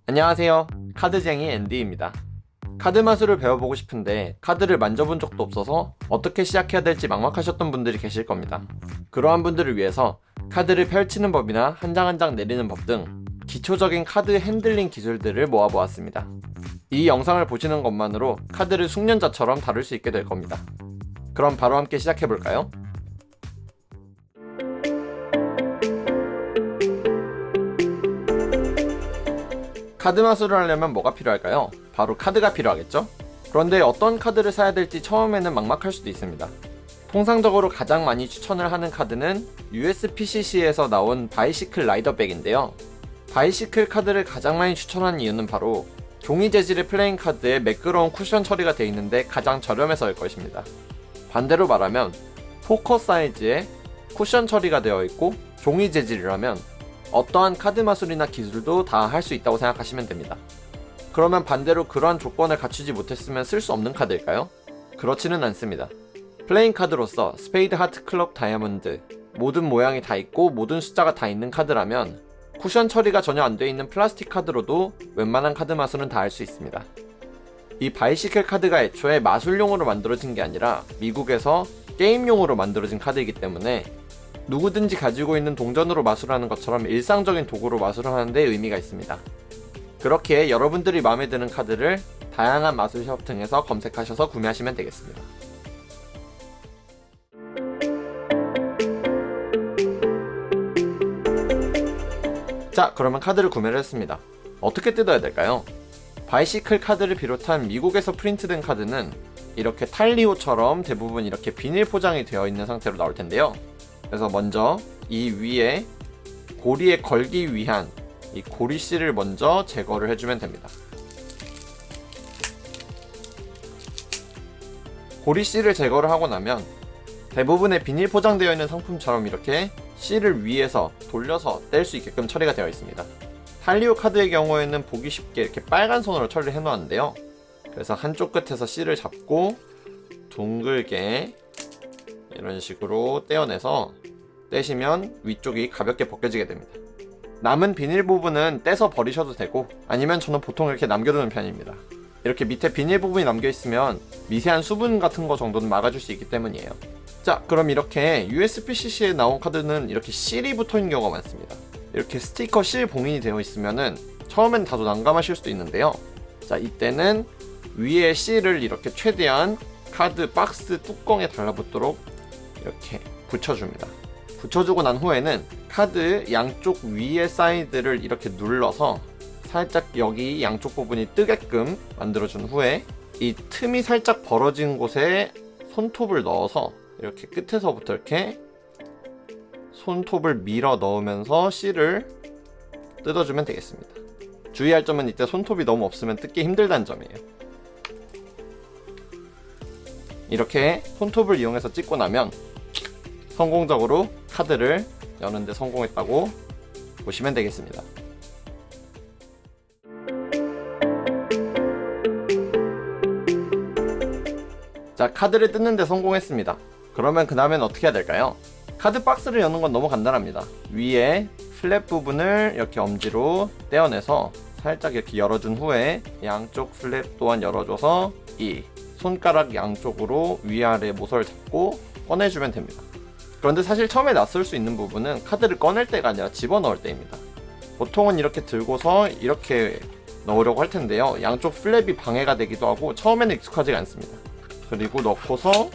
안녕하세요. 카드쟁이 앤디입니다. 카드 마술을 배워보고 싶은데 카드를 만져본 적도 없어서 어떻게 시작해야 될지 막막하셨던 분들이 계실 겁니다. 그러한 분들을 위해서 카드를 펼치는 법이나 한 장 한 장 내리는 법 등 기초적인 카드 핸들링 기술들을 모아보았습니다. 이 영상을 보시는 것만으로 카드를 숙련자처럼 다룰 수 있게 될 겁니다. 그럼 바로 함께 시작해볼까요? 카드 마술을 하려면 뭐가 필요할까요? 바로 카드가 필요하겠죠? 그런데 어떤 카드를 사야 될지 처음에는 막막할 수도 있습니다. 통상적으로 가장 많이 추천을 하는 카드는 USPCC에서 나온 바이시클 라이더백인데요. 바이시클 카드를 가장 많이 추천하는 이유는 바로 종이 재질의 플레잉 카드에 매끄러운 쿠션 처리가 되어 있는데 가장 저렴해서일 것입니다. 반대로 말하면 포커 사이즈에 쿠션 처리가 되어 있고 종이 재질이라면 어떠한 카드 마술이나 기술도 다 할 수 있다고 생각하시면 됩니다. 그러면 반대로 그러한 조건을 갖추지 못했으면 쓸 수 없는 카드일까요? 그렇지는 않습니다. 플레잉 카드로서 스페이드 하트 클럽 다이아몬드, 모든 모양이 다 있고 모든 숫자가 다 있는 카드라면 쿠션 처리가 전혀 안 되어 있는 플라스틱 카드로도 웬만한 카드 마술은 다 할 수 있습니다. 이 바이시클 카드가 애초에 마술용으로 만들어진 게 아니라 미국에서 게임용으로 만들어진 카드이기 때문에 누구든지 가지고 있는 동전으로 마술하는 것처럼 일상적인 도구로 마술을 하는 데 의미가 있습니다. 그렇게 여러분들이 마음에 드는 카드를 다양한 마술숍 등에서 검색하셔서 구매하시면 되겠습니다. 자, 그러면 카드를 구매를 했습니다. 어떻게 뜯어야 될까요? 바이시클 카드를 비롯한 미국에서 프린트된 카드는 이렇게 탈리오처럼 대부분 이렇게 비닐 포장이 되어 있는 상태로 나올 텐데요. 그래서 먼저 이 위에 고리에 걸기 위한 이 고리씨를 먼저 제거를 해주면 됩니다. 고리씨를 제거를 하고 나면 대부분의 비닐 포장되어 있는 상품처럼 이렇게 씨를 위에서 돌려서 뗄 수 있게끔 처리가 되어 있습니다. 탈리오 카드의 경우에는 보기 쉽게 이렇게 빨간 선으로 처리를 해놓았는데요. 그래서 한쪽 끝에서 씨를 잡고 둥글게 이런 식으로 떼어내서 떼시면 위쪽이 가볍게 벗겨지게 됩니다. 남은 비닐 부분은 떼서 버리셔도 되고 아니면 저는 보통 이렇게 남겨두는 편입니다. 이렇게 밑에 비닐 부분이 남겨있으면 미세한 수분 같은 거 정도는 막아줄 수 있기 때문이에요. 자, 그럼 이렇게 USPCC에 나온 카드는 이렇게 실이 붙어있는 경우가 많습니다. 이렇게 스티커 실 봉인이 되어 있으면은 처음엔 다소 난감하실 수도 있는데요. 자, 이때는 위에 실을 이렇게 최대한 카드 박스 뚜껑에 달라붙도록 이렇게 붙여줍니다. 붙여주고 난 후에는 카드 양쪽 위의 사이드를 이렇게 눌러서 살짝 여기 양쪽 부분이 뜨게끔 만들어준 후에 이 틈이 살짝 벌어진 곳에 손톱을 넣어서 이렇게 끝에서부터 이렇게 손톱을 밀어 넣으면서 실을 뜯어주면 되겠습니다. 주의할 점은 이때 손톱이 너무 없으면 뜯기 힘들다는 점이에요. 이렇게 손톱을 이용해서 찍고 나면 성공적으로 카드를 여는데 성공했다고 보시면 되겠습니다. 자, 카드를 뜯는데 성공했습니다. 그러면 그 다음엔 어떻게 해야 될까요? 카드 박스를 여는 건 너무 간단합니다. 위에 플랩 부분을 이렇게 엄지로 떼어내서 살짝 이렇게 열어준 후에 양쪽 플랩 또한 열어줘서 이 손가락 양쪽으로 위아래 모서를 잡고 꺼내주면 됩니다. 그런데 사실 처음에 낯설 수 있는 부분은 카드를 꺼낼 때가 아니라 집어넣을 때입니다. 보통은 이렇게 들고서 이렇게 넣으려고 할 텐데요. 양쪽 플랩이 방해가 되기도 하고 처음에는 익숙하지가 않습니다. 그리고 넣고서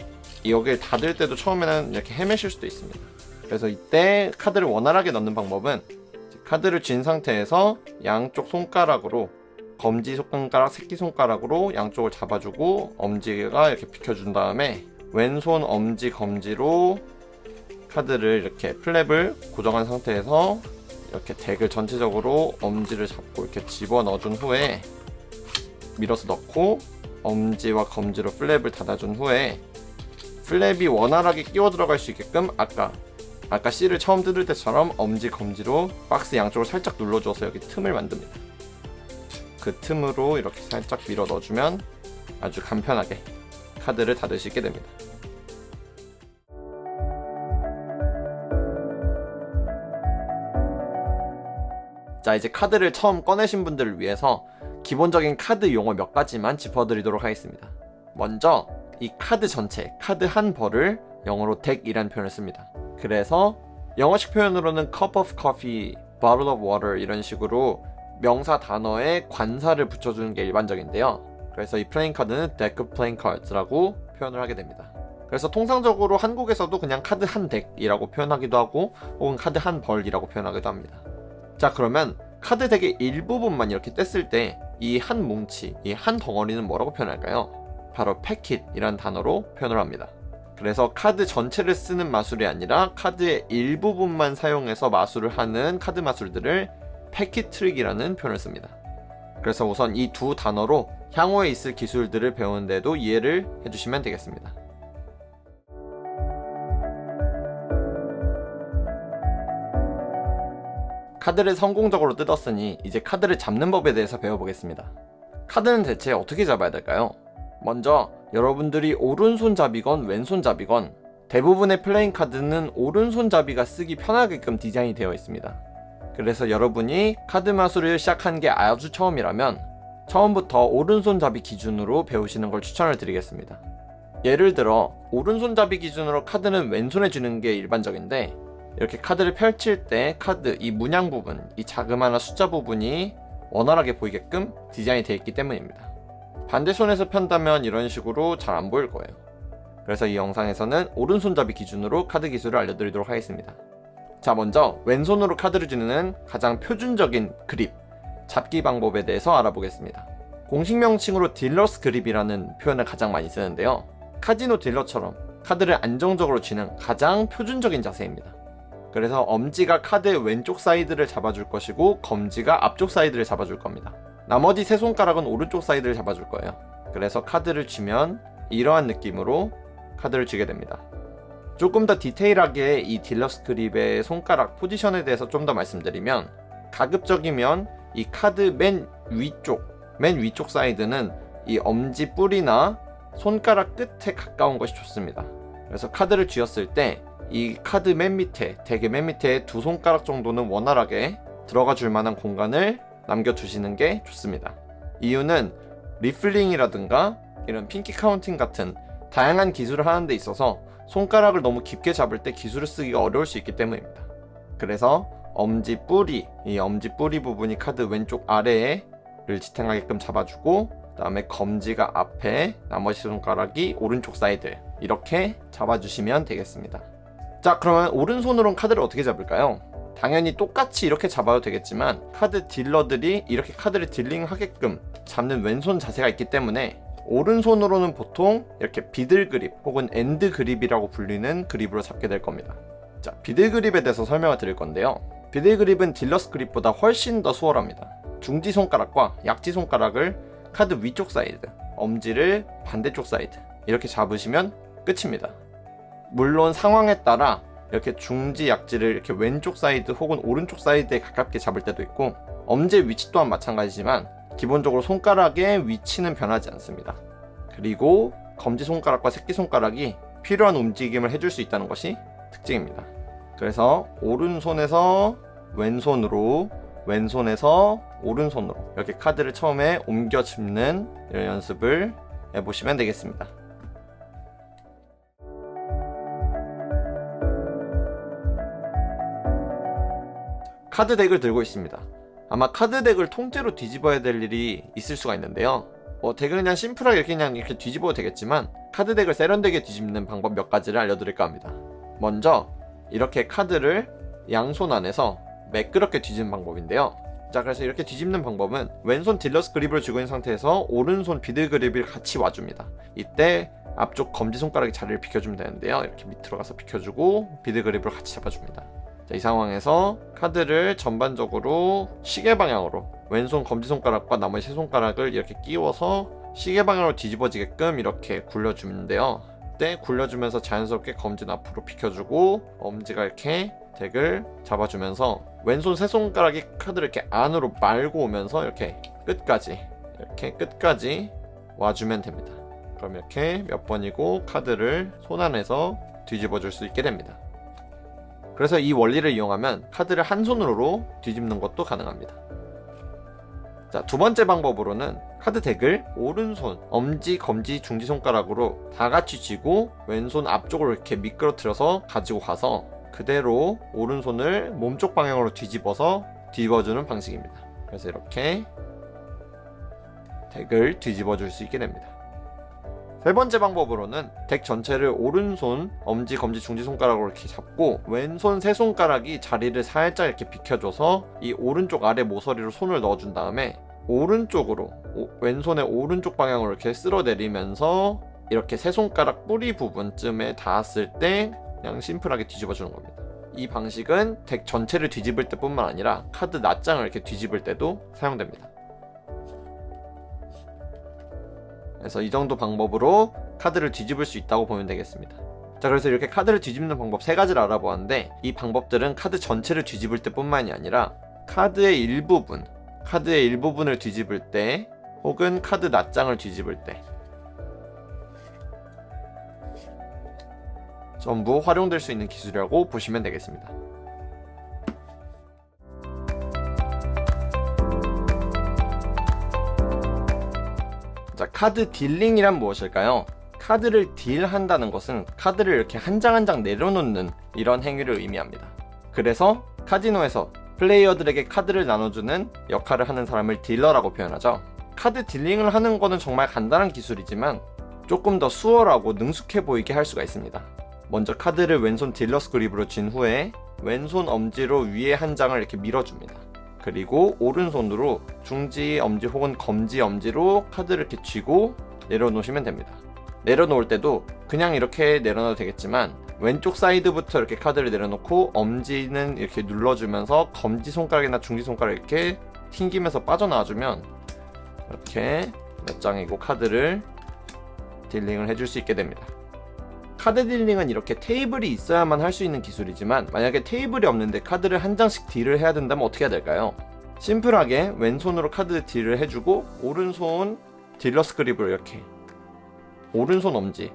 여기를 닫을 때도 처음에는 이렇게 헤매실 수도 있습니다. 그래서 이때 카드를 원활하게 넣는 방법은 카드를 쥔 상태에서 양쪽 손가락으로 검지 손가락, 새끼 손가락으로 양쪽을 잡아주고 엄지가 이렇게 비켜준 다음에 왼손 엄지 검지로 카드를 이렇게 플랩을 고정한 상태에서 이렇게 덱을 전체적으로 엄지를 잡고 이렇게 집어 넣어준 후에 밀어서 넣고 엄지와 검지로 플랩을 닫아준 후에 플랩이 원활하게 끼워 들어갈 수 있게끔 아까 C를 처음 뜯을 때처럼 엄지 검지로 박스 양쪽을 살짝 눌러줘서 여기 틈을 만듭니다. 그 틈으로 이렇게 살짝 밀어 넣어주면 아주 간편하게 카드를 닫을 수 있게 됩니다. 자, 이제 카드를 처음 꺼내신 분들을 위해서 기본적인 카드 용어 몇 가지만 짚어드리도록 하겠습니다. 먼저 이 카드 전체, 카드 한 벌을 영어로 덱이라는 표현을 씁니다. 그래서 영어식 표현으로는 cup of coffee, bottle of water 이런 식으로 명사 단어에 관사를 붙여주는 게 일반적인데요. 그래서 이 플레잉 카드는 deck of playing cards라고 표현을 하게 됩니다. 그래서 통상적으로 한국에서도 그냥 카드 한 덱이라고 표현하기도 하고 혹은 카드 한 벌이라고 표현하기도 합니다. 자, 그러면 카드 덱의 일부분만 이렇게 뗐을 때 이 한 뭉치, 이 한 덩어리는 뭐라고 표현할까요? 바로 패킷이라는 단어로 표현을 합니다. 그래서 카드 전체를 쓰는 마술이 아니라 카드의 일부분만 사용해서 마술을 하는 카드 마술들을 패킷 트릭이라는 표현을 씁니다. 그래서 우선 이 두 단어로 향후에 있을 기술들을 배우는데도 이해를 해주시면 되겠습니다. 카드를 성공적으로 뜯었으니 이제 카드를 잡는 법에 대해서 배워보겠습니다. 카드는 대체 어떻게 잡아야 될까요? 먼저 여러분들이 오른손잡이건 왼손잡이건 대부분의 플레잉 카드는 오른손잡이가 쓰기 편하게끔 디자인이 되어 있습니다. 그래서 여러분이 카드 마술을 시작한 게 아주 처음이라면 처음부터 오른손잡이 기준으로 배우시는 걸 추천을 드리겠습니다. 예를 들어 오른손잡이 기준으로 카드는 왼손에 쥐는 게 일반적인데 이렇게 카드를 펼칠 때 카드 이 문양 부분, 이 자그마한 숫자 부분이 원활하게 보이게끔 디자인이 되어 있기 때문입니다. 반대 손에서 편다면 이런 식으로 잘 안 보일 거예요. 그래서 이 영상에서는 오른손잡이 기준으로 카드 기술을 알려드리도록 하겠습니다. 자, 먼저 왼손으로 카드를 쥐는 가장 표준적인 그립, 잡기 방법에 대해서 알아보겠습니다. 공식 명칭으로 딜러스 그립이라는 표현을 가장 많이 쓰는데요. 카지노 딜러처럼 카드를 안정적으로 쥐는 가장 표준적인 자세입니다. 그래서 엄지가 카드의 왼쪽 사이드를 잡아줄 것이고 검지가 앞쪽 사이드를 잡아줄 겁니다. 나머지 세 손가락은 오른쪽 사이드를 잡아줄 거예요. 그래서 카드를 쥐면 이러한 느낌으로 카드를 쥐게 됩니다. 조금 더 디테일하게 이 딜러스 그립의 손가락 포지션에 대해서 좀 더 말씀드리면 가급적이면 이 카드 맨 위쪽 사이드는 이 엄지 뿌리나 손가락 끝에 가까운 것이 좋습니다. 그래서 카드를 쥐었을 때 이 카드 맨 밑에, 덱의 맨 밑에 두 손가락 정도는 원활하게 들어가 줄 만한 공간을 남겨두시는 게 좋습니다. 이유는 리플링이라든가 이런 핑키 카운팅 같은 다양한 기술을 하는 데 있어서 손가락을 너무 깊게 잡을 때 기술을 쓰기가 어려울 수 있기 때문입니다. 그래서 엄지 뿌리, 이 엄지 뿌리 부분이 카드 왼쪽 아래를 지탱하게끔 잡아주고 그 다음에 검지가 앞에, 나머지 손가락이 오른쪽 사이드 이렇게 잡아주시면 되겠습니다. 자, 그러면 오른손으로는 카드를 어떻게 잡을까요? 당연히 똑같이 이렇게 잡아도 되겠지만 카드 딜러들이 이렇게 카드를 딜링하게끔 잡는 왼손 자세가 있기 때문에 오른손으로는 보통 이렇게 비들 그립 혹은 엔드 그립이라고 불리는 그립으로 잡게 될 겁니다. 자, 비들 그립에 대해서 설명을 드릴 건데요. 비들 그립은 딜러스 그립보다 훨씬 더 수월합니다. 중지 손가락과 약지 손가락을 카드 위쪽 사이드, 엄지를 반대쪽 사이드 이렇게 잡으시면 끝입니다. 물론 상황에 따라 이렇게 중지 약지를 이렇게 왼쪽 사이드 혹은 오른쪽 사이드에 가깝게 잡을 때도 있고 엄지의 위치 또한 마찬가지지만 기본적으로 손가락의 위치는 변하지 않습니다. 그리고 검지손가락과 새끼손가락이 필요한 움직임을 해줄 수 있다는 것이 특징입니다. 그래서 오른손에서 왼손으로, 왼손에서 오른손으로 이렇게 카드를 처음에 옮겨 짚는 이런 연습을 해보시면 되겠습니다. 카드 덱을 들고 있습니다. 아마 카드 덱을 통째로 뒤집어야 될 일이 있을 수가 있는데요. 덱을 그냥 심플하게 이렇게 뒤집어도 되겠지만 카드 덱을 세련되게 뒤집는 방법 몇 가지를 알려드릴까 합니다. 먼저 이렇게 카드를 양손 안에서 매끄럽게 뒤집는 방법인데요. 자, 그래서 이렇게 뒤집는 방법은 왼손 딜러스 그립을 쥐고 있는 상태에서 오른손 비들 그립을 같이 와줍니다. 이때 앞쪽 검지손가락이 자리를 비켜주면 되는데요. 이렇게 밑으로 가서 비켜주고 비들 그립을 같이 잡아줍니다. 자, 이 상황에서 카드를 전반적으로 시계 방향으로 왼손 검지손가락과 나머지 세 손가락을 이렇게 끼워서 시계 방향으로 뒤집어지게끔 이렇게 굴려주는데요. 이때 굴려주면서 자연스럽게 검지는 앞으로 비켜주고 엄지가 이렇게 덱을 잡아주면서 왼손 세 손가락이 카드를 이렇게 안으로 말고 오면서 이렇게 끝까지 와주면 됩니다. 그럼 이렇게 몇 번이고 카드를 손 안에서 뒤집어 줄 수 있게 됩니다. 그래서 이 원리를 이용하면 카드를 한 손으로 뒤집는 것도 가능합니다. 자, 두 번째 방법으로는 카드 덱을 오른손, 엄지, 검지, 중지손가락으로 다 같이 쥐고 왼손 앞쪽으로 이렇게 미끄러뜨려서 가지고 가서 그대로 오른손을 몸쪽 방향으로 뒤집어주는 방식입니다. 그래서 이렇게 덱을 뒤집어 줄 수 있게 됩니다. 세 번째 방법으로는 덱 전체를 오른손, 엄지, 검지, 중지손가락으로 이렇게 잡고 왼손 세 손가락이 자리를 살짝 이렇게 비켜줘서 이 오른쪽 아래 모서리로 손을 넣어준 다음에 오른쪽으로, 왼손의 오른쪽 방향으로 이렇게 쓸어내리면서 이렇게 세 손가락 뿌리 부분쯤에 닿았을 때 그냥 심플하게 뒤집어주는 겁니다. 이 방식은 덱 전체를 뒤집을 때뿐만 아니라 카드 낱장을 이렇게 뒤집을 때도 사용됩니다. 그래서 이 정도 방법으로 카드를 뒤집을 수 있다고 보면 되겠습니다. 자, 그래서 이렇게 카드를 뒤집는 방법 3가지를 알아보았는데 이 방법들은 카드 전체를 뒤집을 때뿐만이 아니라 카드의 일부분을 뒤집을 때 혹은 카드 낱장을 뒤집을 때 전부 활용될 수 있는 기술이라고 보시면 되겠습니다. 자, 카드 딜링이란 무엇일까요? 카드를 딜한다는 것은 카드를 이렇게 한 장 한 장 내려놓는 이런 행위를 의미합니다. 그래서 카지노에서 플레이어들에게 카드를 나눠주는 역할을 하는 사람을 딜러라고 표현하죠. 카드 딜링을 하는 거는 정말 간단한 기술이지만 조금 더 수월하고 능숙해 보이게 할 수가 있습니다. 먼저 카드를 왼손 딜러스 그립으로 쥔 후에 왼손 엄지로 위에 한 장을 이렇게 밀어줍니다. 그리고 오른손으로 중지 엄지 혹은 검지 엄지로 카드를 이렇게 쥐고 내려놓으시면 됩니다. 내려놓을 때도 그냥 이렇게 내려놔도 되겠지만 왼쪽 사이드부터 이렇게 카드를 내려놓고 엄지는 이렇게 눌러주면서 검지 손가락이나 중지 손가락 이렇게 튕기면서 빠져나와주면 이렇게 몇 장이고 카드를 딜링을 해줄 수 있게 됩니다. 카드 딜링은 이렇게 테이블이 있어야만 할 수 있는 기술이지만 만약에 테이블이 없는데 카드를 한 장씩 딜을 해야 된다면 어떻게 해야 될까요? 심플하게 왼손으로 카드 딜을 해주고 오른손 딜러스 그립으로 이렇게 오른손 엄지,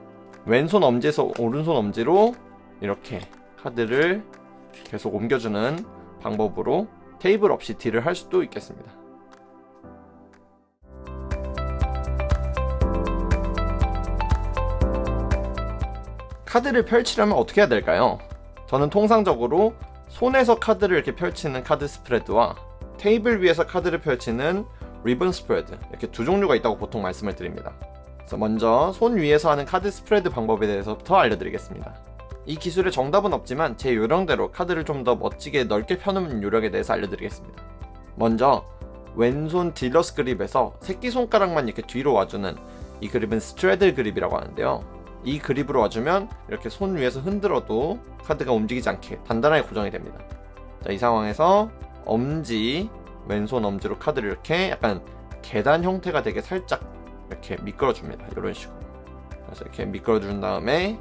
왼손 엄지에서 오른손 엄지로 이렇게 카드를 계속 옮겨주는 방법으로 테이블 없이 딜을 할 수도 있겠습니다. 카드를 펼치려면 어떻게 해야 될까요? 저는 통상적으로 손에서 카드를 이렇게 펼치는 카드 스프레드와 테이블 위에서 카드를 펼치는 리본 스프레드 이렇게 두 종류가 있다고 보통 말씀을 드립니다. 그래서 먼저 손 위에서 하는 카드 스프레드 방법에 대해서부터 알려드리겠습니다. 이 기술의 정답은 없지만 제 요령대로 카드를 좀 더 멋지게 넓게 펴는 요령에 대해서 알려드리겠습니다. 먼저 왼손 딜러스 그립에서 새끼손가락만 이렇게 뒤로 와주는 이 그립은 스트레들 그립이라고 하는데요. 이 그립으로 와주면 이렇게 손 위에서 흔들어도 카드가 움직이지 않게 단단하게 고정이 됩니다. 자, 이 상황에서 엄지, 왼손 엄지로 카드를 이렇게 약간 계단 형태가 되게 살짝 이렇게 미끄러줍니다. 이런 식으로. 그래서 이렇게 미끄러준 다음에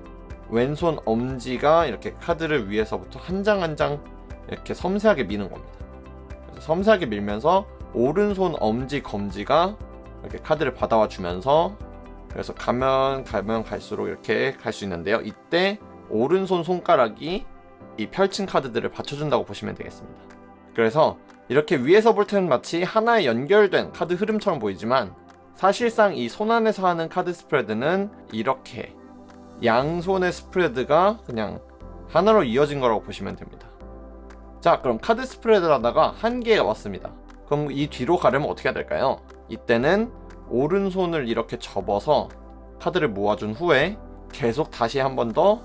왼손 엄지가 이렇게 카드를 위에서부터 한 장 한 장 이렇게 섬세하게 미는 겁니다. 그래서 섬세하게 밀면서 오른손 엄지, 검지가 이렇게 카드를 받아와 주면서 그래서 가면 갈수록 이렇게 갈 수 있는데요. 이때 오른손 손가락이 이 펼친 카드들을 받쳐준다고 보시면 되겠습니다. 그래서 이렇게 위에서 볼 때는 마치 하나의 연결된 카드 흐름처럼 보이지만 사실상 이 손 안에서 하는 카드 스프레드는 이렇게 양손의 스프레드가 그냥 하나로 이어진 거라고 보시면 됩니다. 자, 그럼 카드 스프레드를 하다가 한계가 왔습니다. 그럼 이 뒤로 가려면 어떻게 해야 될까요? 이때는 오른손을 이렇게 접어서 카드를 모아준 후에 계속 다시 한 번 더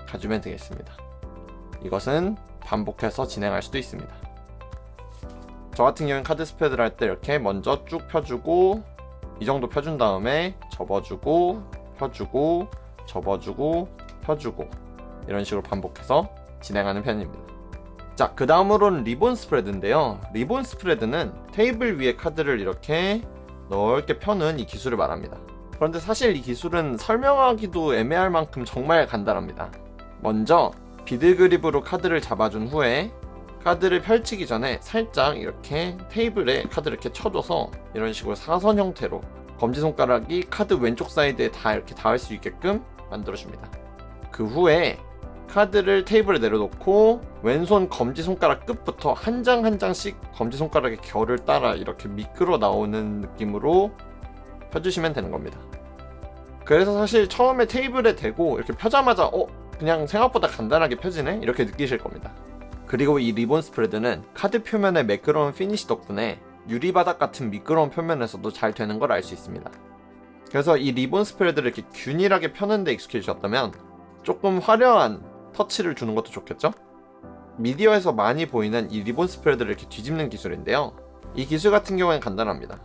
가주면 되겠습니다. 이것은 반복해서 진행할 수도 있습니다. 저 같은 경우는 카드 스프레드를 할 때 이렇게 먼저 쭉 펴주고 이 정도 펴준 다음에 접어주고 펴주고 접어주고 펴주고 이런 식으로 반복해서 진행하는 편입니다. 자, 그 다음으로는 리본 스프레드인데요. 리본 스프레드는 테이블 위에 카드를 이렇게 넓게 펴는 이 기술을 말합니다. 그런데 사실 이 기술은 설명하기도 애매할 만큼 정말 간단합니다. 먼저 비드 그립으로 카드를 잡아준 후에 카드를 펼치기 전에 살짝 이렇게 테이블에 카드를 이렇게 쳐줘서 이런 식으로 사선 형태로 검지손가락이 카드 왼쪽 사이드에 다 이렇게 닿을 수 있게끔 만들어줍니다. 그 후에 카드를 테이블에 내려놓고 왼손 검지손가락 끝부터 한 장 한 장씩 검지손가락의 결을 따라 이렇게 미끄러 나오는 느낌으로 펴주시면 되는 겁니다. 그래서 사실 처음에 테이블에 대고 이렇게 펴자마자 그냥 생각보다 간단하게 펴지네? 이렇게 느끼실 겁니다. 그리고 이 리본 스프레드는 카드 표면의 매끄러운 피니시 덕분에 유리바닥 같은 미끄러운 표면에서도 잘 되는 걸 알 수 있습니다. 그래서 이 리본 스프레드를 이렇게 균일하게 펴는데 익숙해지셨다면 조금 화려한 터치를 주는 것도 좋겠죠? 미디어에서 많이 보이는 이 리본 스프레드를 이렇게 뒤집는 기술인데요. 이 기술 같은 경우에는 간단합니다.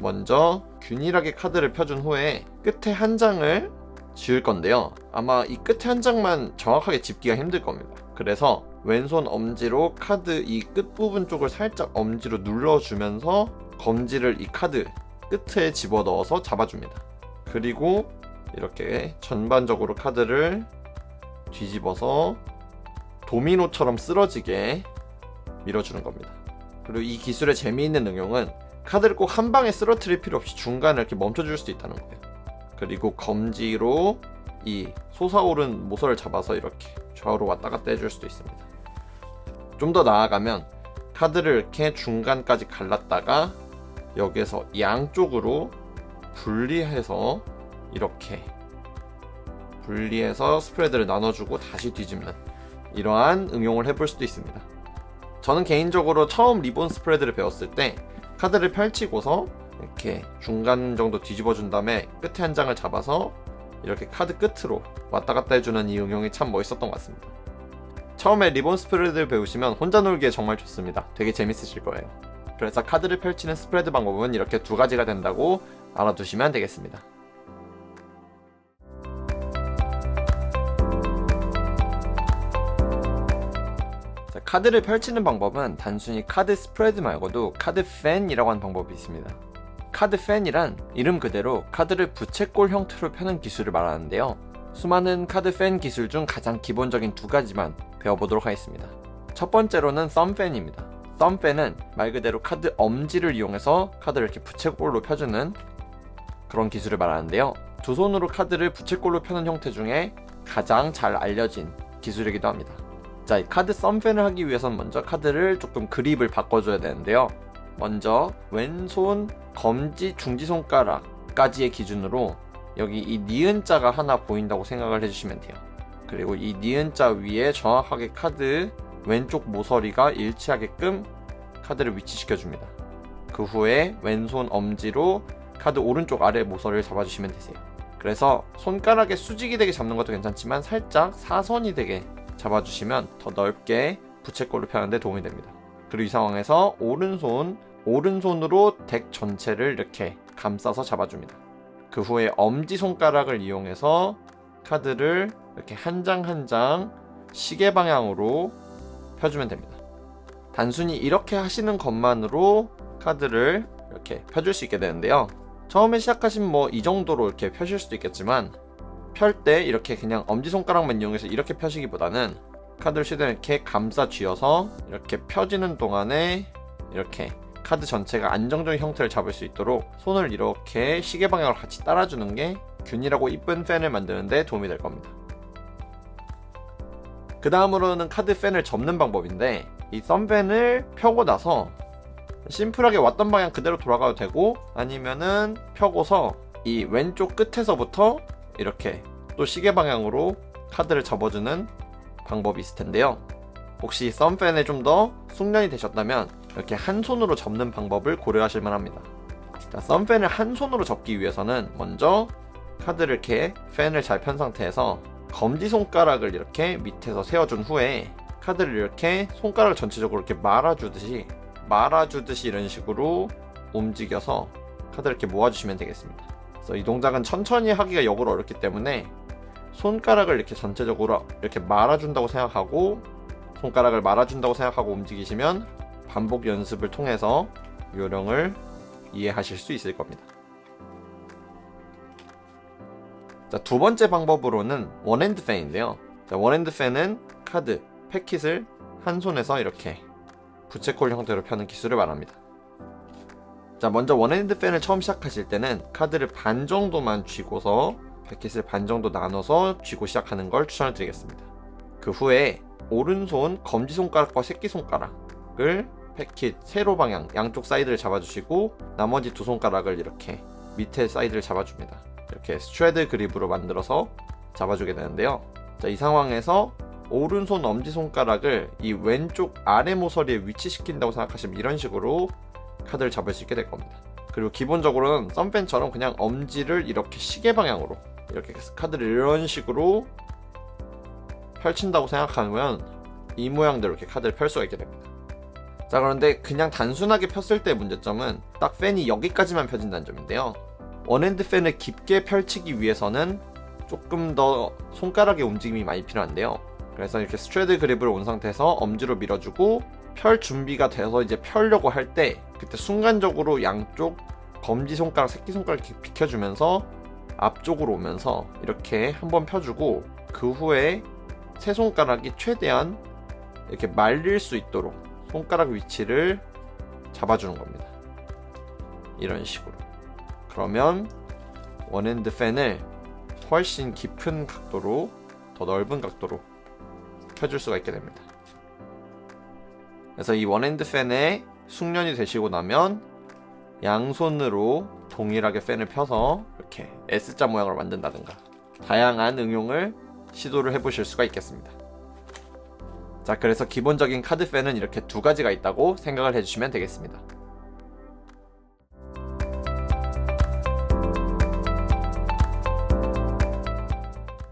먼저 균일하게 카드를 펴준 후에 끝에 한 장을 지울 건데요. 아마 이 끝에 한 장만 정확하게 짚기가 힘들 겁니다. 그래서 왼손 엄지로 카드 이 끝부분 쪽을 살짝 엄지로 눌러주면서 검지를 이 카드 끝에 집어넣어서 잡아줍니다. 그리고 이렇게 전반적으로 카드를 뒤집어서 도미노처럼 쓰러지게 밀어주는 겁니다. 그리고 이 기술의 재미있는 응용은 카드를 꼭 한 방에 쓰러뜨릴 필요 없이 중간에 이렇게 멈춰줄 수도 있다는 거예요. 그리고 검지로 이 솟아오른 모서를 잡아서 이렇게 좌우로 왔다 갔다 해줄 수도 있습니다. 좀 더 나아가면 카드를 이렇게 중간까지 갈랐다가 여기서 양쪽으로 분리해서 이렇게 분리해서 스프레드를 나눠주고 다시 뒤집는 이러한 응용을 해볼 수도 있습니다. 저는 개인적으로 처음 리본 스프레드를 배웠을 때 카드를 펼치고서 이렇게 중간 정도 뒤집어 준 다음에 끝에 한 장을 잡아서 이렇게 카드 끝으로 왔다 갔다 해주는 이 응용이 참 멋있었던 것 같습니다. 처음에 리본 스프레드를 배우시면 혼자 놀기에 정말 좋습니다. 되게 재밌으실 거예요. 그래서 카드를 펼치는 스프레드 방법은 이렇게 두 가지가 된다고 알아두시면 되겠습니다. 자, 카드를 펼치는 방법은 단순히 카드 스프레드 말고도 카드 팬이라고 하는 방법이 있습니다. 카드 팬이란 이름 그대로 카드를 부채꼴 형태로 펴는 기술을 말하는데요. 수많은 카드 팬 기술 중 가장 기본적인 두 가지만 배워보도록 하겠습니다. 첫 번째로는 썸팬입니다. 썸팬은 말 그대로 카드 엄지를 이용해서 카드를 이렇게 부채꼴로 펴주는 그런 기술을 말하는데요. 두 손으로 카드를 부채꼴로 펴는 형태 중에 가장 잘 알려진 기술이기도 합니다. 자, 이 카드 썸팬을 하기 위해선 먼저 카드를 조금 그립을 바꿔줘야 되는데요. 먼저 왼손 검지 중지손가락까지의 기준으로 여기 이 니은자가 하나 보인다고 생각을 해주시면 돼요. 그리고 이 니은자 위에 정확하게 카드 왼쪽 모서리가 일치하게끔 카드를 위치시켜줍니다. 그 후에 왼손 엄지로 카드 오른쪽 아래 모서리를 잡아주시면 되세요. 그래서 손가락에 수직이 되게 잡는 것도 괜찮지만 살짝 사선이 되게 잡아주시면 더 넓게 부채꼴로 펴는데 도움이 됩니다. 그리고 이 상황에서 오른손으로 덱 전체를 이렇게 감싸서 잡아줍니다. 그 후에 엄지손가락을 이용해서 카드를 이렇게 한 장 한 장 시계 방향으로 펴주면 됩니다. 단순히 이렇게 하시는 것만으로 카드를 이렇게 펴줄 수 있게 되는데요. 처음에 시작하시면 이 정도로 이렇게 펴실 수도 있겠지만 펼 때 이렇게 그냥 엄지손가락만 이용해서 이렇게 펴시기보다는 카드를 최대한 이렇게 감싸 쥐어서 이렇게 펴지는 동안에 이렇게 카드 전체가 안정적인 형태를 잡을 수 있도록 손을 이렇게 시계 방향으로 같이 따라주는 게 균일하고 이쁜 팬을 만드는 데 도움이 될 겁니다. 그 다음으로는 카드 팬을 접는 방법인데 이 썸팬을 펴고 나서 심플하게 왔던 방향 그대로 돌아가도 되고 아니면은 펴고서 이 왼쪽 끝에서부터 이렇게 또 시계 방향으로 카드를 접어주는 방법이 있을 텐데요. 혹시 썸팬에 좀 더 숙련이 되셨다면 이렇게 한 손으로 접는 방법을 고려하실 만합니다. 자, 썸팬을 한 손으로 접기 위해서는 먼저 카드를 이렇게 팬을 잘 편 상태에서 검지손가락을 이렇게 밑에서 세워준 후에 카드를 이렇게 손가락을 전체적으로 이렇게 말아주듯이 이런 식으로 움직여서 카드를 이렇게 모아주시면 되겠습니다. 그래서 이 동작은 천천히 하기가 역으로 어렵기 때문에 손가락을 이렇게 전체적으로 이렇게 말아준다고 생각하고 움직이시면 반복 연습을 통해서 요령을 이해하실 수 있을 겁니다. 자, 두 번째 방법으로는 원핸드 팬인데요. 자, 원핸드 팬은 카드, 패킷을 한 손에서 이렇게 부채꼴 형태로 펴는 기술을 말합니다. 자, 먼저 원핸드 팬을 처음 시작하실 때는 카드를 반 정도만 쥐고서 패킷을 반 정도 나눠서 쥐고 시작하는 걸 추천을 드리겠습니다. 그 후에 오른손 검지손가락과 새끼손가락을 패킷 세로 방향 양쪽 사이드를 잡아주시고 나머지 두 손가락을 이렇게 밑에 사이드를 잡아줍니다. 이렇게 스트레드 그립으로 만들어서 잡아주게 되는데요. 자, 이 상황에서 오른손 엄지손가락을 이 왼쪽 아래 모서리에 위치시킨다고 생각하시면 이런 식으로 카드를 잡을 수 있게 될 겁니다. 그리고 기본적으로는 썸펜처럼 그냥 엄지를 이렇게 시계 방향으로 이렇게 카드를 이런 식으로 펼친다고 생각하면 이 모양대로 이렇게 카드를 펼 수가 있게 됩니다. 자, 그런데 그냥 단순하게 폈을 때 문제점은 딱 팬이 여기까지만 펴진다는 점인데요. 원핸드 팬을 깊게 펼치기 위해서는 조금 더 손가락의 움직임이 많이 필요한데요. 그래서 이렇게 스트레드 그립을 온 상태에서 엄지로 밀어주고 펼 준비가 돼서 이제 펴려고 할 때 그때 순간적으로 양쪽 검지손가락, 새끼손가락 이렇게 비켜주면서 앞쪽으로 오면서 이렇게 한번 펴주고 그 후에 세 손가락이 최대한 이렇게 말릴 수 있도록 손가락 위치를 잡아주는 겁니다. 이런 식으로. 그러면 원핸드 팬을 훨씬 깊은 각도로, 더 넓은 각도로 펴줄 수가 있게 됩니다. 그래서 이 원핸드 팬에 숙련이 되시고 나면 양손으로 동일하게 팬을 펴서 이렇게 S자 모양으로 만든다든가 다양한 응용을 시도를 해보실 수가 있겠습니다. 자, 그래서 기본적인 카드 팬은 이렇게 두 가지가 있다고 생각을 해주시면 되겠습니다.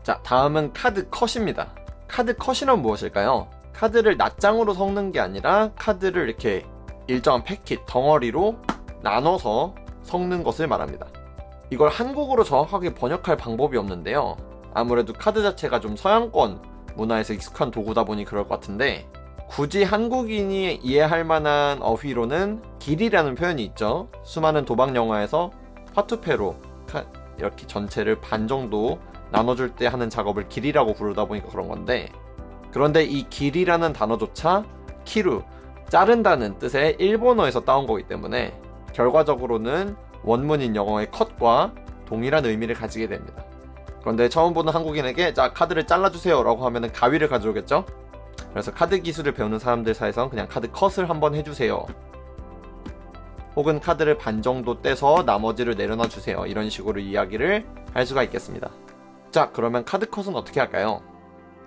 자, 다음은 카드 컷입니다. 카드 컷이란 무엇일까요? 카드를 낱장으로 섞는 게 아니라 카드를 이렇게 일정한 패킷, 덩어리로 나눠서 섞는 것을 말합니다. 이걸 한국어로 정확하게 번역할 방법이 없는데요. 아무래도 카드 자체가 좀 서양권 문화에서 익숙한 도구다 보니 그럴 것 같은데 굳이 한국인이 이해할 만한 어휘로는 길이라는 표현이 있죠. 수많은 도박 영화에서 화투패로 이렇게 전체를 반 정도 나눠줄 때 하는 작업을 길이라고 부르다 보니까 그런 건데, 그런데 이 길이라는 단어조차 키루, 자른다는 뜻의 일본어에서 따온 거기 때문에 결과적으로는 원문인 영어의 컷과 동일한 의미를 가지게 됩니다. 그런데 처음 보는 한국인에게 자, 카드를 잘라주세요 라고 하면은 가위를 가져오겠죠? 그래서 카드 기술을 배우는 사람들 사이에서는 그냥 카드 컷을 한번 해주세요, 혹은 카드를 반 정도 떼서 나머지를 내려놔 주세요, 이런 식으로 이야기를 할 수가 있겠습니다. 자, 그러면 카드 컷은 어떻게 할까요?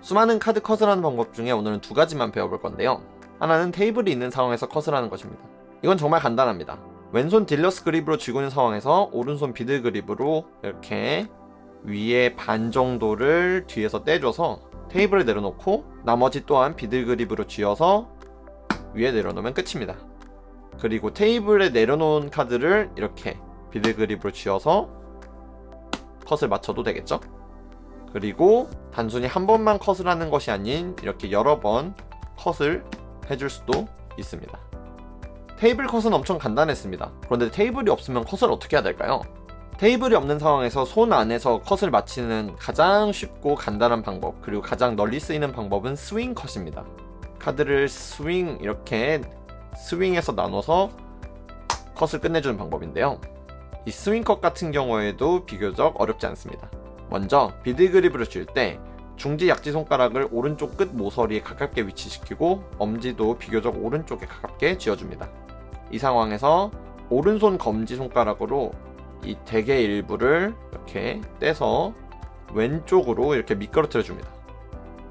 수많은 카드 컷을 하는 방법 중에 오늘은 두 가지만 배워볼 건데요. 하나는 테이블이 있는 상황에서 컷을 하는 것입니다. 이건 정말 간단합니다. 왼손 딜러스 그립으로 쥐고 있는 상황에서 오른손 비들 그립으로 이렇게 위에 반 정도를 뒤에서 떼줘서 테이블에 내려놓고 나머지 또한 비들 그립으로 쥐어서 위에 내려놓으면 끝입니다. 그리고 테이블에 내려놓은 카드를 이렇게 비들 그립으로 쥐어서 컷을 맞춰도 되겠죠? 그리고 단순히 한 번만 컷을 하는 것이 아닌 이렇게 여러 번 컷을 해줄 수도 있습니다. 테이블 컷은 엄청 간단했습니다. 그런데 테이블이 없으면 컷을 어떻게 해야 될까요? 테이블이 없는 상황에서 손 안에서 컷을 마치는 가장 쉽고 간단한 방법, 그리고 가장 널리 쓰이는 방법은 스윙 컷입니다. 카드를 이렇게 스윙해서 나눠서 컷을 끝내주는 방법인데요. 이 스윙 컷 같은 경우에도 비교적 어렵지 않습니다. 먼저 비들 그립으로 쥘 때 중지 약지 손가락을 오른쪽 끝 모서리에 가깝게 위치시키고 엄지도 비교적 오른쪽에 가깝게 쥐어줍니다. 이 상황에서 오른손 검지 손가락으로 이 대개 일부를 이렇게 떼서 왼쪽으로 이렇게 미끄러뜨려 줍니다.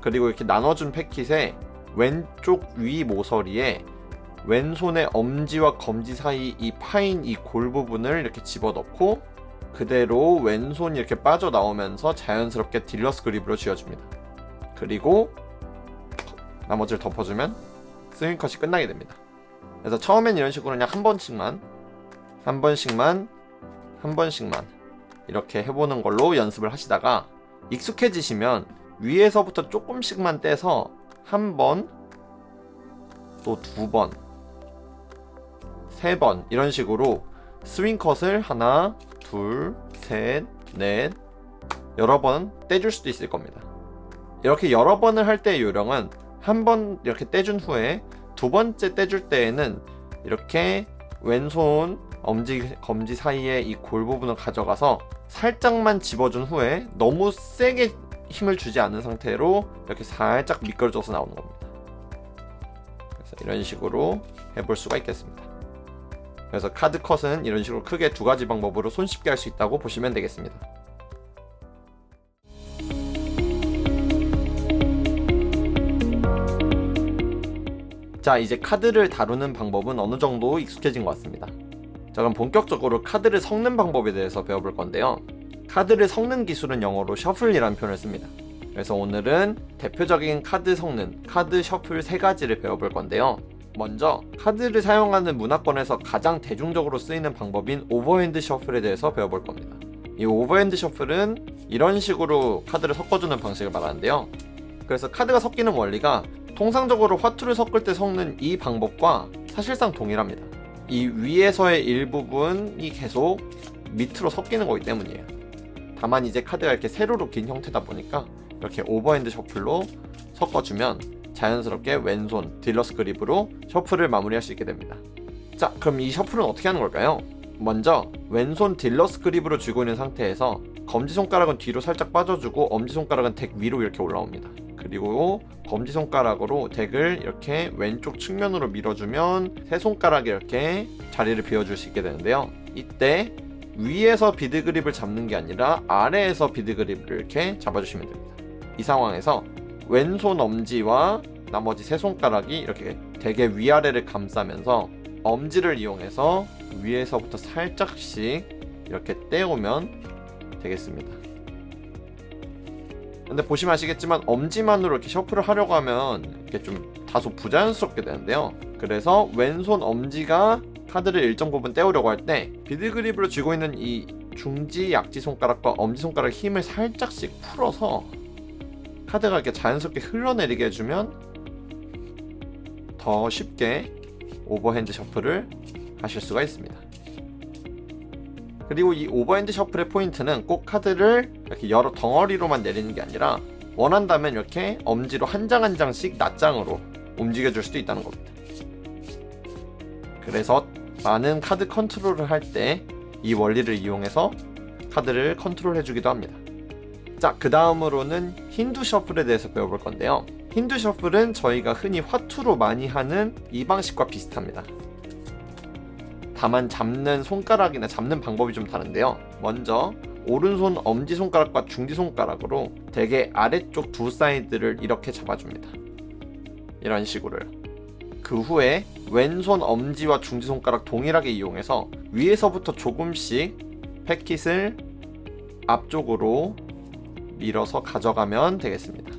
그리고 이렇게 나눠준 패킷에 왼쪽 위 모서리에 왼손의 엄지와 검지 사이 이 파인 이 골 부분을 이렇게 집어넣고 그대로 왼손이 이렇게 빠져나오면서 자연스럽게 딜러스 그립으로 쥐어줍니다. 그리고 나머지를 덮어주면 스윙 컷이 끝나게 됩니다. 그래서 처음엔 이런 식으로 그냥 한 번씩만 이렇게 해보는 걸로 연습을 하시다가 익숙해지시면 위에서부터 조금씩만 떼서 한 번, 또 두 번, 세 번 이런 식으로 스윙 컷을 하나, 둘, 셋, 넷 여러 번 떼줄 수도 있을 겁니다. 이렇게 여러 번을 할 때의 요령은 한 번 이렇게 떼준 후에 두 번째 떼줄 때에는 이렇게 왼손 검지 사이에 이 골 부분을 가져가서 살짝만 집어준 후에 너무 세게 힘을 주지 않는 상태로 이렇게 살짝 미끄러져서 나오는 겁니다. 그래서 이런 식으로 해볼 수가 있겠습니다. 그래서 카드 컷은 이런 식으로 크게 두 가지 방법으로 손쉽게 할 수 있다고 보시면 되겠습니다. 자, 이제 카드를 다루는 방법은 어느 정도 익숙해진 것 같습니다. 자, 그럼 본격적으로 카드를 섞는 방법에 대해서 배워볼 건데요. 카드를 섞는 기술은 영어로 셔플이라는 표현을 씁니다. 그래서 오늘은 대표적인 카드 섞는 카드 셔플 3가지를 배워볼 건데요. 먼저 카드를 사용하는 문화권에서 가장 대중적으로 쓰이는 방법인 오버핸드 셔플에 대해서 배워볼 겁니다. 이 오버핸드 셔플은 이런 식으로 카드를 섞어주는 방식을 말하는데요. 그래서 카드가 섞이는 원리가 통상적으로 화투를 섞을 때 섞는 이 방법과 사실상 동일합니다. 이 위에서의 일부분이 계속 밑으로 섞이는 거기 때문이에요. 다만 이제 카드가 이렇게 세로로 긴 형태다 보니까 이렇게 오버핸드 셔플로 섞어주면 자연스럽게 왼손 딜러스 그립으로 셔플을 마무리할 수 있게 됩니다. 자, 그럼 이 셔플은 어떻게 하는 걸까요? 먼저 왼손 딜러스 그립으로 쥐고 있는 상태에서 검지손가락은 뒤로 살짝 빠져주고 엄지손가락은 덱 위로 이렇게 올라옵니다. 그리고 검지손가락으로 덱을 이렇게 왼쪽 측면으로 밀어주면 세 손가락이 이렇게 자리를 비워줄 수 있게 되는데요. 이때 위에서 비드 그립을 잡는 게 아니라 아래에서 비드 그립을 이렇게 잡아주시면 됩니다. 이 상황에서 왼손 엄지와 나머지 세 손가락이 이렇게 덱의 위아래를 감싸면서 엄지를 이용해서 위에서부터 살짝씩 이렇게 떼오면 되겠습니다. 근데 보시면 아시겠지만 엄지만으로 이렇게 셔플을 하려고 하면 이렇게 좀 다소 부자연스럽게 되는데요. 그래서 왼손 엄지가 카드를 일정 부분 떼우려고 할 때 비드 그립으로 쥐고 있는 이 중지, 약지 손가락과 엄지 손가락 힘을 살짝씩 풀어서 카드가 이렇게 자연스럽게 흘러내리게 해주면 더 쉽게 오버핸드 셔플을 하실 수가 있습니다. 그리고 이 오버핸드 셔플의 포인트는 꼭 카드를 이렇게 여러 덩어리로만 내리는 게 아니라 원한다면 이렇게 엄지로 한 장 한 장씩 낱장으로 움직여줄 수도 있다는 겁니다. 그래서 많은 카드 컨트롤을 할 때 이 원리를 이용해서 카드를 컨트롤 해주기도 합니다. 자, 그 다음으로는 힌두 셔플에 대해서 배워볼 건데요. 힌두 셔플은 저희가 흔히 화투로 많이 하는 이 방식과 비슷합니다. 다만 잡는 손가락이나 잡는 방법이 좀 다른데요. 먼저 오른손 엄지손가락과 중지손가락으로 덱의 아래쪽 두 사이드를 이렇게 잡아줍니다. 이런 식으로요. 그 후에 왼손 엄지와 중지손가락 동일하게 이용해서 위에서부터 조금씩 패킷을 앞쪽으로 밀어서 가져가면 되겠습니다.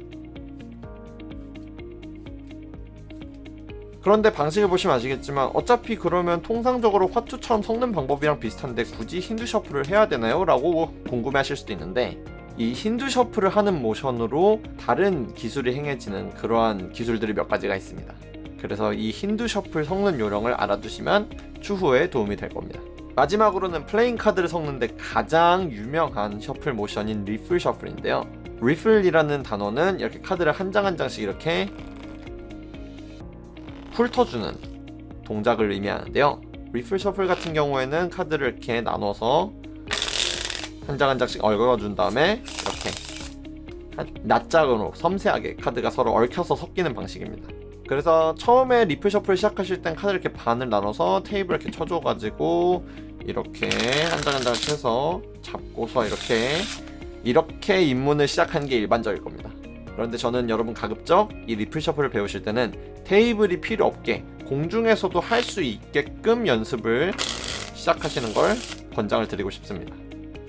그런데 방식을 보시면 아시겠지만 어차피 그러면 통상적으로 화투처럼 섞는 방법이랑 비슷한데 굳이 힌두 셔플을 해야 되나요? 라고 궁금해 하실 수도 있는데 이 힌두 셔플을 하는 모션으로 다른 기술이 행해지는 그러한 기술들이 몇 가지가 있습니다. 그래서 이 힌두 셔플 섞는 요령을 알아두시면 추후에 도움이 될 겁니다. 마지막으로는 플레잉 카드를 섞는데 가장 유명한 셔플 모션인 리플 셔플인데요. 리플이라는 단어는 이렇게 카드를 한 장 한 장씩 이렇게 훑어주는 동작을 의미하는데요. 리플 셔플 같은 경우에는 카드를 이렇게 나눠서 한 장 한 장씩 얽어준 다음에 이렇게 낱장으로 섬세하게 카드가 서로 얽혀서 섞이는 방식입니다. 그래서 처음에 리플 셔플 시작하실 땐 카드를 이렇게 반을 나눠서 테이블 이렇게 쳐줘가지고 이렇게 한 장 한 장씩 해서 잡고서 이렇게 입문을 시작하는 게 일반적일 겁니다. 그런데 저는 여러분 가급적 이 리플 셔플을 배우실 때는 테이블이 필요 없게 공중에서도 할 수 있게끔 연습을 시작하시는 걸 권장을 드리고 싶습니다.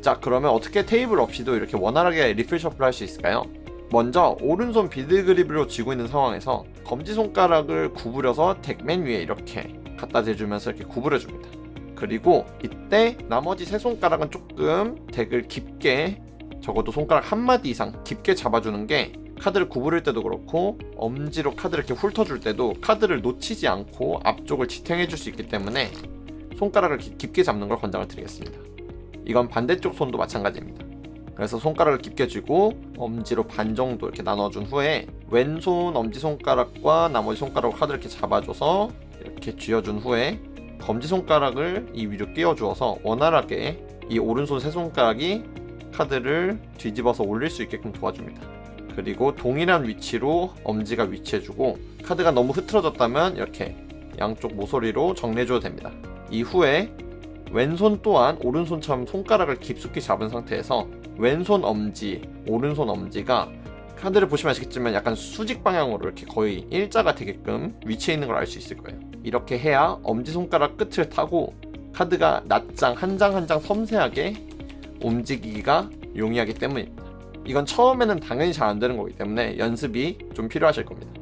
자, 그러면 어떻게 테이블 없이도 이렇게 원활하게 리플 셔플을 할 수 있을까요? 먼저 오른손 비드 그립으로 쥐고 있는 상황에서 검지손가락을 구부려서 덱 맨 위에 이렇게 갖다 대주면서 이렇게 구부려줍니다. 그리고 이때 나머지 세 손가락은 조금 덱을 깊게, 적어도 손가락 한 마디 이상 깊게 잡아주는 게 카드를 구부릴 때도 그렇고 엄지로 카드를 이렇게 훑어줄 때도 카드를 놓치지 않고 앞쪽을 지탱해줄 수 있기 때문에 손가락을 깊게 잡는 걸 권장을 드리겠습니다. 이건 반대쪽 손도 마찬가지입니다. 그래서 손가락을 깊게 쥐고 엄지로 반 정도 이렇게 나눠준 후에 왼손 엄지손가락과 나머지 손가락으로 카드를 이렇게 잡아줘서 이렇게 쥐어준 후에 검지손가락을 이 위로 끼워주어서 원활하게 이 오른손 세 손가락이 카드를 뒤집어서 올릴 수 있게끔 도와줍니다. 그리고 동일한 위치로 엄지가 위치해주고, 카드가 너무 흐트러졌다면 이렇게 양쪽 모서리로 정리해줘도 됩니다. 이후에 왼손 또한 오른손처럼 손가락을 깊숙이 잡은 상태에서 왼손 엄지, 오른손 엄지가 카드를 보시면 아시겠지만 약간 수직 방향으로 이렇게 거의 일자가 되게끔 위치해 있는 걸 알 수 있을 거예요. 이렇게 해야 엄지손가락 끝을 타고 카드가 낱장 한 장 한 장 섬세하게 움직이기가 용이하기 때문입니다. 이건 처음에는 당연히 잘 안 되는 거기 때문에 연습이 좀 필요하실 겁니다.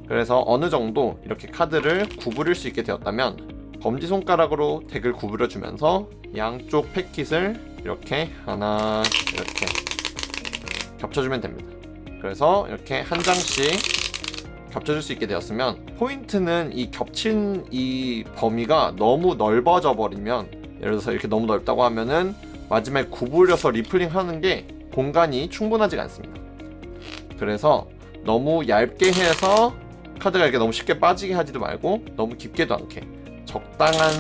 그래서 어느 정도 이렇게 카드를 구부릴 수 있게 되었다면 검지손가락으로 덱을 구부려주면서 양쪽 패킷을 이렇게 하나 이렇게 겹쳐주면 됩니다. 그래서 이렇게 한 장씩 겹쳐줄 수 있게 되었으면, 포인트는 이 겹친 이 범위가 너무 넓어져 버리면, 예를 들어서 이렇게 너무 넓다고 하면은 마지막에 구부려서 리플링 하는 게 공간이 충분하지가 않습니다. 그래서 너무 얇게 해서 카드가 이렇게 너무 쉽게 빠지게 하지도 말고 너무 깊게도 않게 적당한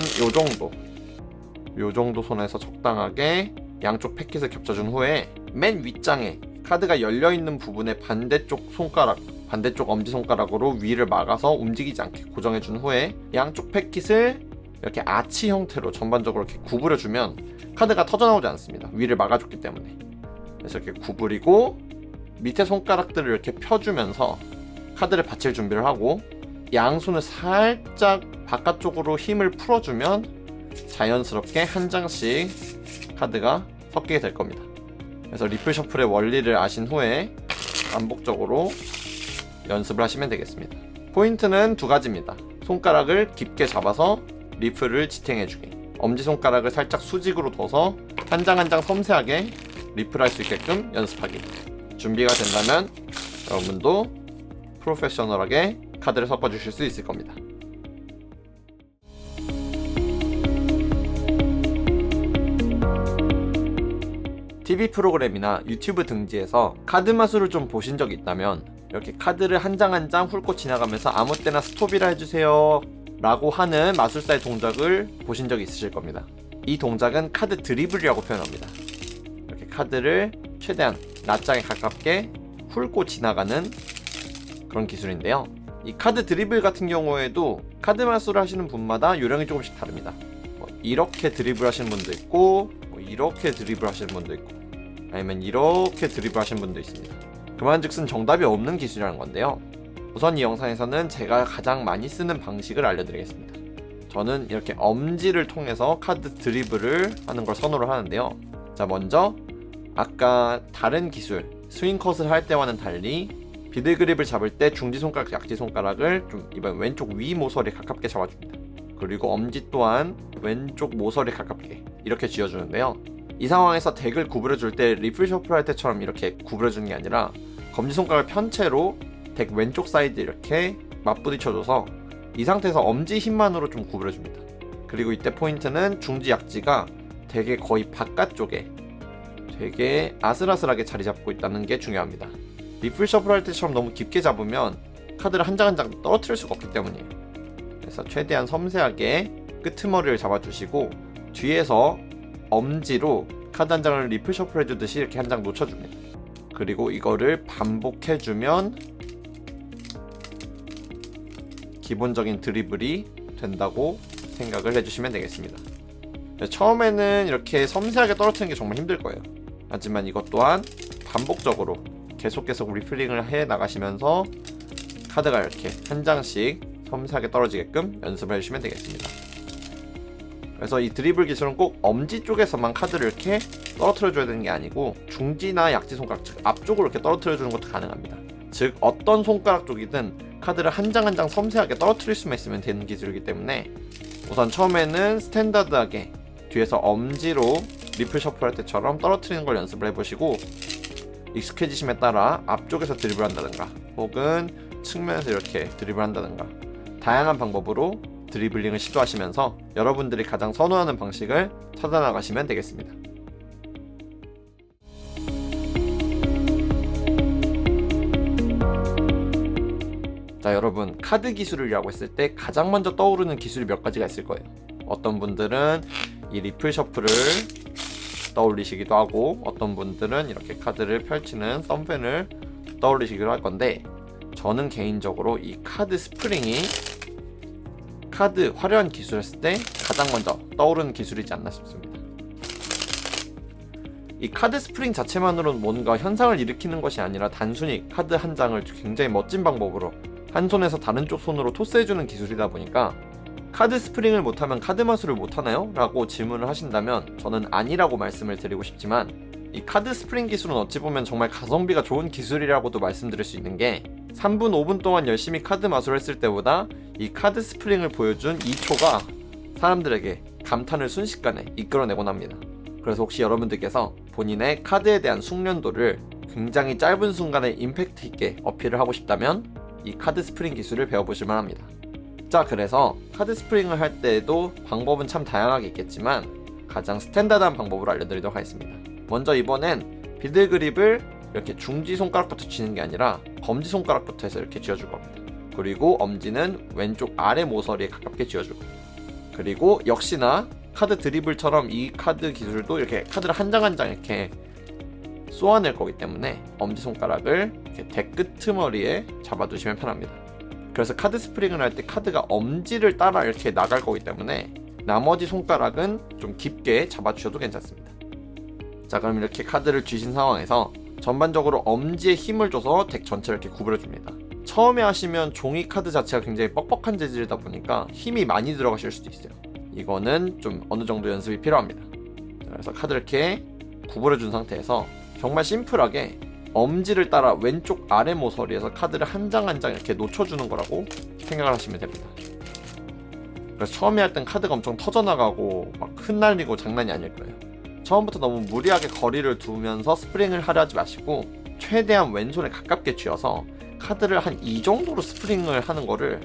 요 정도 선에서 적당하게 양쪽 패킷을 겹쳐준 후에 맨 윗장에 카드가 열려있는 부분의 반대쪽 엄지손가락으로 위를 막아서 움직이지 않게 고정해준 후에 양쪽 패킷을 이렇게 아치 형태로 전반적으로 이렇게 구부려주면 카드가 터져나오지 않습니다. 위를 막아줬기 때문에. 그래서 이렇게 구부리고 밑에 손가락들을 이렇게 펴주면서 카드를 받칠 준비를 하고, 양손을 살짝 바깥쪽으로 힘을 풀어주면 자연스럽게 한 장씩 카드가 섞이게 될 겁니다. 그래서 리플 셔플의 원리를 아신 후에 반복적으로 연습을 하시면 되겠습니다. 포인트는 두 가지입니다. 손가락을 깊게 잡아서 리플을 지탱해주기, 엄지손가락을 살짝 수직으로 둬서 한 장 한 장 섬세하게 리플할 수 있게끔 연습하기. 준비가 된다면 여러분도 프로페셔널하게 카드를 섞어주실 수 있을 겁니다. TV 프로그램이나 유튜브 등지에서 카드 마술을 좀 보신 적이 있다면, 이렇게 카드를 한 장 한 장 훑고 지나가면서 아무 때나 스톱이라 해주세요 라고 하는 마술사의 동작을 보신 적이 있으실 겁니다. 이 동작은 카드 드리블이라고 표현합니다. 이렇게 카드를 최대한 낱장에 가깝게 훑고 지나가는 그런 기술인데요. 이 카드 드리블 같은 경우에도 카드 마술을 하시는 분마다 요령이 조금씩 다릅니다. 이렇게 드리블 하시는 분도 있고, 이렇게 드리블 하시는 분도 있고, 아니면 이렇게 드리블 하시는 분도 있습니다. 그만즉슨 정답이 없는 기술이라는 건데요. 우선 이 영상에서는 제가 가장 많이 쓰는 방식을 알려드리겠습니다. 저는 이렇게 엄지를 통해서 카드 드리블을 하는 걸 선호를 하는데요. 자, 먼저 아까 다른 기술 스윙컷을 할 때와는 달리 비들 그립을 잡을 때 중지손가락, 약지손가락을 좀 이번 왼쪽 위 모서리에 가깝게 잡아줍니다. 그리고 엄지 또한 왼쪽 모서리에 가깝게 이렇게 쥐어주는데요. 이 상황에서 덱을 구부려줄 때 리플 셔플 할 때처럼 이렇게 구부려주는 게 아니라 검지손가락을 편 채로 덱 왼쪽 사이드 이렇게 맞부딪혀줘서 이 상태에서 엄지 힘만으로 좀 구부려줍니다. 그리고 이때 포인트는 중지 약지가 덱의 거의 바깥쪽에 되게 아슬아슬하게 자리 잡고 있다는 게 중요합니다. 리플 셔플 할 때처럼 너무 깊게 잡으면 카드를 한 장 한 장 떨어뜨릴 수가 없기 때문이에요. 그래서 최대한 섬세하게 끄트머리를 잡아주시고 뒤에서 엄지로 카드 한 장을 리플 셔플 해주듯이 이렇게 한 장 놓쳐줍니다. 그리고 이거를 반복해주면 기본적인 드리블이 된다고 생각을 해주시면 되겠습니다. 처음에는 이렇게 섬세하게 떨어뜨리는 게 정말 힘들 거예요. 하지만 이것 또한 반복적으로 계속 리플링을 해 나가시면서 카드가 이렇게 한 장씩 섬세하게 떨어지게끔 연습을 해주시면 되겠습니다. 그래서 이 드리블 기술은 꼭 엄지 쪽에서만 카드를 이렇게 떨어뜨려줘야 되는 게 아니고 중지나 약지 손가락, 즉 앞쪽으로 이렇게 떨어뜨려주는 것도 가능합니다. 즉 어떤 손가락 쪽이든 카드를 한 장 한 장 섬세하게 떨어뜨릴 수만 있으면 되는 기술이기 때문에 우선 처음에는 스탠다드하게 뒤에서 엄지로 리플 셔플 할 때처럼 떨어뜨리는 걸 연습을 해보시고, 익숙해지심에 따라 앞쪽에서 드리블 한다든가 혹은 측면에서 이렇게 드리블 한다든가 다양한 방법으로 드리블링을 시도하시면서 여러분들이 가장 선호하는 방식을 찾아나가시면 되겠습니다. 자, 여러분, 카드 기술이라고 했을 때 가장 먼저 떠오르는 기술이 몇 가지가 있을 거예요. 어떤 분들은 이 리플 셔플을 떠올리시기도 하고 어떤 분들은 이렇게 카드를 펼치는 썸펜을 떠올리시기도 할 건데, 저는 개인적으로 이 카드 스프링이 카드 화려한 기술 했을 때 가장 먼저 떠오르는 기술이지 않나 싶습니다. 이 카드 스프링 자체만으로는 뭔가 현상을 일으키는 것이 아니라 단순히 카드 한 장을 굉장히 멋진 방법으로 한 손에서 다른 쪽 손으로 토스해주는 기술이다 보니까, 카드 스프링을 못하면 카드 마술을 못하나요? 라고 질문을 하신다면 저는 아니라고 말씀을 드리고 싶지만, 이 카드 스프링 기술은 어찌 보면 정말 가성비가 좋은 기술이라고도 말씀드릴 수 있는 게, 3분 5분 동안 열심히 카드 마술을 했을 때보다 이 카드 스프링을 보여준 2초가 사람들에게 감탄을 순식간에 이끌어내곤 합니다. 그래서 혹시 여러분들께서 본인의 카드에 대한 숙련도를 굉장히 짧은 순간에 임팩트 있게 어필을 하고 싶다면 이 카드 스프링 기술을 배워보실만 합니다. 자, 그래서 카드 스프링을 할 때에도 방법은 참 다양하게 있겠지만 가장 스탠다드한 방법으로 알려드리도록 하겠습니다. 먼저 이번엔 비들 그립을 이렇게 중지 손가락부터 쥐는 게 아니라 검지 손가락부터 해서 이렇게 쥐어줄 겁니다. 그리고 엄지는 왼쪽 아래 모서리에 가깝게 쥐어줄 겁니다. 그리고 역시나 카드 드리블처럼 이 카드 기술도 이렇게 카드를 한 장 한 장 이렇게 쏘아낼 거기 때문에 엄지손가락을 이렇게 대끝머리에 잡아두시면 편합니다. 그래서 카드 스프링을 할 때 카드가 엄지를 따라 이렇게 나갈 거기 때문에 나머지 손가락은 좀 깊게 잡아주셔도 괜찮습니다. 자, 그럼 이렇게 카드를 쥐신 상황에서 전반적으로 엄지에 힘을 줘서 덱 전체를 이렇게 구부려줍니다. 처음에 하시면 종이 카드 자체가 굉장히 뻑뻑한 재질이다 보니까 힘이 많이 들어가실 수도 있어요. 이거는 좀 어느 정도 연습이 필요합니다. 그래서 카드를 이렇게 구부려준 상태에서 정말 심플하게 엄지를 따라 왼쪽 아래 모서리에서 카드를 한 장 한 장 이렇게 놓쳐주는 거라고 생각을 하시면 됩니다. 그래서 처음에 할 땐 카드가 엄청 터져나가고 막 흩날리고 장난이 아닐 거예요. 처음부터 너무 무리하게 거리를 두면서 스프링을 하려 하지 마시고 최대한 왼손에 가깝게 쥐어서 카드를 한 이 정도로 스프링을 하는 거를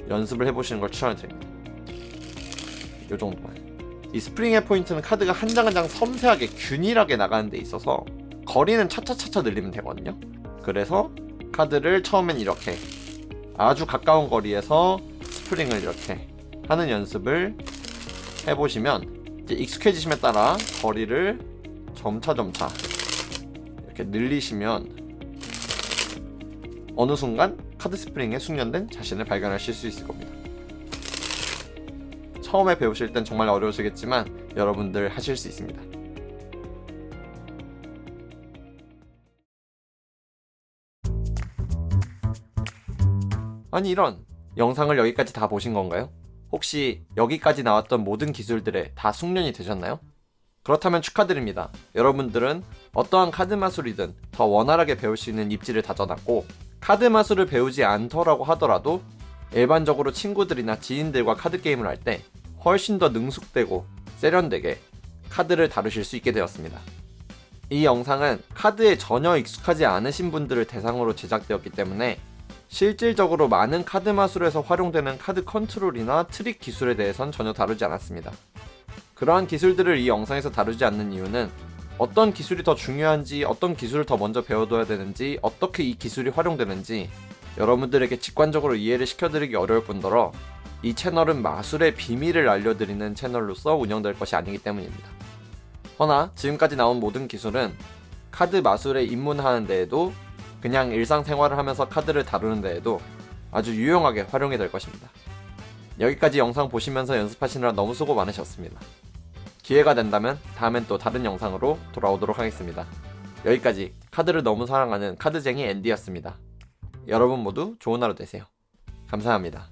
연습을 해보시는 걸 추천을 드립니다. 이 정도만. 이 스프링의 포인트는 카드가 한 장 한 장 섬세하게 균일하게 나가는 데 있어서 거리는 차차차차 늘리면 되거든요. 그래서 카드를 처음엔 이렇게 아주 가까운 거리에서 스프링을 이렇게 하는 연습을 해보시면 이제 익숙해지심에 따라 거리를 점차 이렇게 늘리시면 어느 순간 카드 스프링에 숙련된 자신을 발견하실 수 있을 겁니다. 처음에 배우실 땐 정말 어려우시겠지만 여러분들 하실 수 있습니다. 아니, 이런 영상을 여기까지 다 보신 건가요? 혹시 여기까지 나왔던 모든 기술들에 다 숙련이 되셨나요? 그렇다면 축하드립니다. 여러분들은 어떠한 카드 마술이든 더 원활하게 배울 수 있는 입지를 다져놨고, 카드 마술을 배우지 않더라고 하더라도 일반적으로 친구들이나 지인들과 카드 게임을 할 때 훨씬 더 능숙되고 세련되게 카드를 다루실 수 있게 되었습니다. 이 영상은 카드에 전혀 익숙하지 않으신 분들을 대상으로 제작되었기 때문에 실질적으로 많은 카드 마술에서 활용되는 카드 컨트롤이나 트릭 기술에 대해선 전혀 다루지 않았습니다. 그러한 기술들을 이 영상에서 다루지 않는 이유는 어떤 기술이 더 중요한지, 어떤 기술을 더 먼저 배워둬야 되는지, 어떻게 이 기술이 활용되는지 여러분들에게 직관적으로 이해를 시켜드리기 어려울 뿐더러 이 채널은 마술의 비밀을 알려드리는 채널로서 운영될 것이 아니기 때문입니다. 허나 지금까지 나온 모든 기술은 카드 마술에 입문하는 데에도, 그냥 일상생활을 하면서 카드를 다루는 데에도 아주 유용하게 활용이 될 것입니다. 여기까지 영상 보시면서 연습하시느라 너무 수고 많으셨습니다. 기회가 된다면 다음엔 또 다른 영상으로 돌아오도록 하겠습니다. 여기까지 카드를 너무 사랑하는 카드쟁이 앤디였습니다. 여러분 모두 좋은 하루 되세요. 감사합니다.